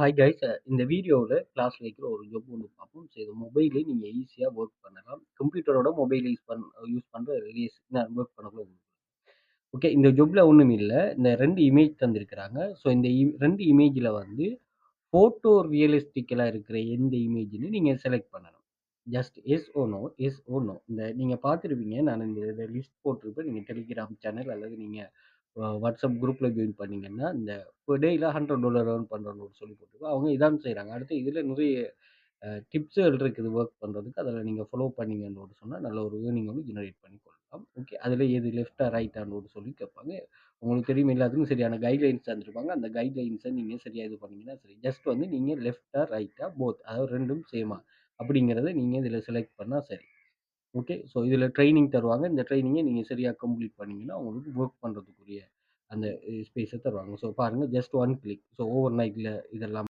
Hi guys இந்த வீடியோவில் கிளாஸில் இருக்கிற ஒரு ஜாப் ஒன்று பார்ப்போம். ஸோ இது மொபைலே நீங்கள் ஈஸியாக ஒர்க் பண்ணலாம். கம்ப்யூட்டரோட மொபைல் யூஸ் பண்ணுற ஒர்க் பண்ணக்கூட ஓகே. இந்த ஜாப்ல ஒன்றும் இல்லை. இந்த 2 இமேஜ் தந்திருக்கிறாங்க. ஸோ இந்த 2 இமேஜில் வந்து ஃபோட்டோ ரியலிஸ்டிக்கலாக இருக்கிற எந்த இமேஜ்னு நீங்கள் செலக்ட் பண்ணணும். Just yes or no, yes or no. இந்த நீங்கள் பார்த்துருப்பீங்க. நான் இந்த லிஸ்ட் போட்டிருப்பேன். நீங்கள் டெலிகிராம் சேனல் அல்லது நீங்கள் வாட்ஸ்அப் குரூப்பில் ஜாயின் பண்ணீங்கன்னா இந்த per டேயில் $100 earn பண்ணுறோன்னு சொல்லி போட்டிருக்கோம். அவங்க இதான் செய்கிறாங்க. அடுத்து இதில் நிறைய டிப்ஸுகள் இருக்குது ஒர்க் பண்ணுறதுக்கு. அதில் நீங்கள் ஃபாலோ பண்ணீங்கன்னு சொன்னால் நல்ல ஒரு ஏர்னிங் வந்து ஜெனரேட் பண்ணி கொள்ளலாம். ஓகே. அதில் எது லெஃப்டா ரைட்டான்னு சொல்லி கேட்பாங்க. உங்களுக்கு தெரியும், எல்லாத்துக்கும் சரியான கைட்லைன்ஸ் தந்துருப்பாங்க. அந்த கைட்லைன்ஸை நீங்கள் சரியாக இது பண்ணீங்கன்னா சரி. ஜஸ்ட் வந்து நீங்கள் லெஃப்டா ரைட்டா போத், அதாவது ரெண்டும் சேமா அப்படிங்கிறத நீங்கள் இதில் செலக்ட் பண்ணால் சரி. ஓகே. ஸோ இதில் ட்ரைனிங் தருவாங்க. இந்த ட்ரைனிங்கை நீங்கள் சரியாக கம்ப்ளீட் பண்ணீங்கன்னா உங்களுக்கு ஒர்க் பண்ணுறதுக்குரிய அந்த ஸ்பேஸை தருவாங்க. ஸோ பாருங்கள், just one click. So over நைட்டில் இதெல்லாம்